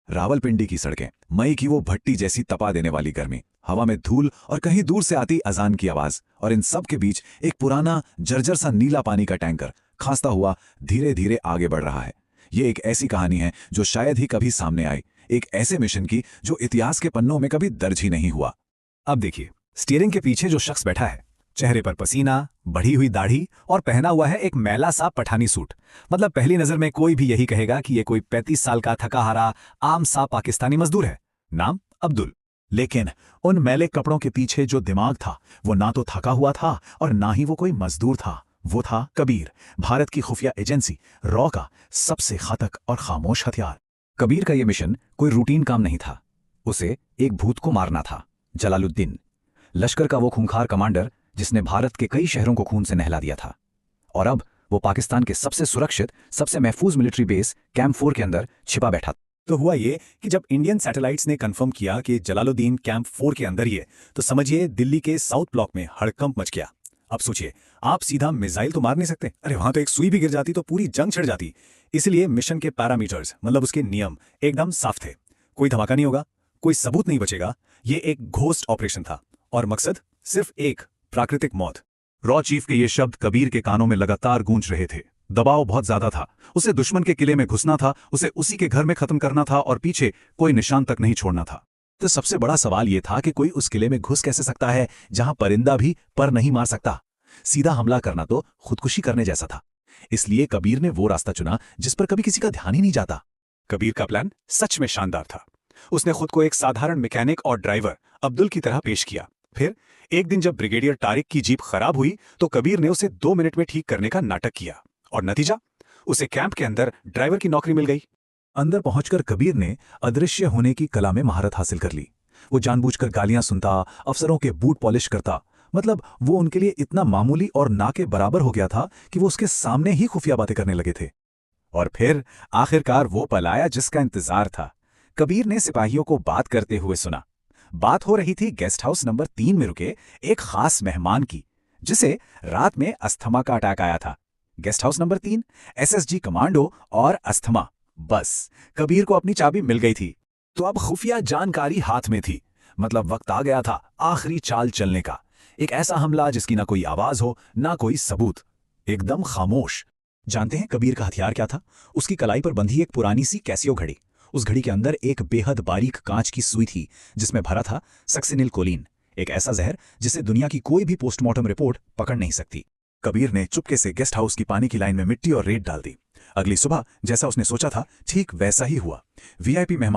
रावलपिंडी की सड़कें, मई की वो भट्टी जैसी तपा देने वाली गर्मी, हवा में धूल और कहीं दूर से आती अजान की आवाज, और इन सब के बीच एक पुराना जर्जर सा नीला पानी का टैंकर खांसता हुआ धीरे धीरे आगे बढ़ रहा है। ये एक ऐसी कहानी है जो शायद ही कभी सामने आई, एक ऐसे मिशन की जो इतिहास के पन्नों में कभी दर्ज ही नहीं हुआ। अब देखिए, स्टीयरिंग के पीछे जो शख्स बैठा है, चेहरे पर पसीना, बढ़ी हुई दाढ़ी और पहना हुआ है एक मैला सा पठानी सूट। मतलब पहली नजर में कोई भी यही कहेगा कि ये कोई 35 साल का थका हारा आम सा पाकिस्तानी मजदूर है। नाम अब्दुल। लेकिन उन मैले कपड़ों के पीछे जो दिमाग था वो ना तो थका हुआ था और ना ही वो कोई मजदूर था। वो था कबीर, भारत की खुफिया एजेंसी रॉ का सबसे घातक और खामोश हथियार। कबीर का ये मिशन कोई रूटीन काम नहीं था। उसे एक भूत को मारना था, जलालुद्दीन, लश्कर का वो खूंखार कमांडर जिसने भारत के कई शहरों को खून से नहला दिया था। और अब वो पाकिस्तान के सबसे सुरक्षित, सबसे महफूज मिलिट्री बेस कैंप 4 के अंदर छिपा बैठा था। तो हुआ ये कि जब इंडियन सैटेलाइट्स ने कंफर्म किया कि जलालुद्दीन कैंप 4 के अंदर ही है, तो समझिए दिल्ली के साउथ ब्लॉक में हड़कंप मच गया। अब सोचिए, आप सीधा मिसाइल तो मार नहीं सकते, अरे वहां तो एक सुई भी गिर जाती तो पूरी जंग छिड़ जाती। इसलिए मिशन के पैरामीटर्स, मतलब उसके नियम एकदम साफ थे। कोई धमाका नहीं होगा, कोई सबूत नहीं बचेगा, ये एक घोस्ट ऑपरेशन था और मकसद सिर्फ एक, प्राकृतिक मौत। रॉ चीफ के ये शब्द कबीर के कानों में लगातार गूंज रहे थे। दबाव बहुत ज्यादा था, उसे दुश्मन के किले में घुसना था, उसे उसी के घर में खत्म करना था और पीछे कोई निशान तक नहीं छोड़ना था। तो सबसे बड़ा सवाल यह था कि कोई उस किले में घुस कैसे सकता है जहां परिंदा भी पर नहीं मार सकता। सीधा हमला करना तो खुदकुशी करने जैसा था। इसलिए कबीर ने वो रास्ता चुना जिस पर कभी किसी का ध्यान ही नहीं जाता। कबीर का प्लान सच में शानदार था। उसने खुद को एक साधारण मैकेनिक और ड्राइवर अब्दुल की तरह पेश किया। फिर एक दिन जब ब्रिगेडियर तारिक की जीप खराब हुई तो कबीर ने उसे 2 मिनट में ठीक करने का नाटक किया और नतीजा, उसे कैंप के अंदर ड्राइवर की नौकरी मिल गई। अंदर पहुंचकर कबीर ने अदृश्य होने की कला में महारत हासिल कर ली। वो जानबूझकर गालियां सुनता, अफसरों के बूट पॉलिश करता। मतलब वो उनके लिए इतना मामूली और ना के बराबर हो गया था कि वो उसके सामने ही खुफिया बातें करने लगे थे। और फिर आखिरकार वो पल आया जिसका इंतजार था। कबीर ने सिपाहियों को बात करते हुए सुना। बात हो रही थी गेस्ट हाउस नंबर 3 में रुके एक खास मेहमान की, जिसे रात में अस्थमा का अटैक आया था। Guest house number 3, SSG commando और अस्थमा। बस कबीर को अपनी चाबी मिल गई थी। तो अब खुफिया जानकारी हाथ में थी। मतलब वक्त आ गया था आखिरी चाल चलने का। एक ऐसा हमला जिसकी ना कोई आवाज हो, ना कोई सबूत, एकदम खामोश। जानते हैं कबीर का हथियार क्या था? उसकी कलाई पर बंधी एक पुरानी सी कैसियो घड़ी। उस घड़ी के अंदर एक बेहद बारीक कांच की सुई थी जिसमें भरा था सक्सिनिल कोलिन, एक ऐसा जहर जिसे दुनिया की कोई भी पोस्टमार्टम रिपोर्ट पकड़ नहीं सकती। कबीर ने चुपके से गेस्ट हाउस की पानी की लाइन में मिट्टी और रेत डाल दी। अगली सुबह जैसा उसने सोचा था ठीक वैसा ही हुआ। वीआईपी मेहमान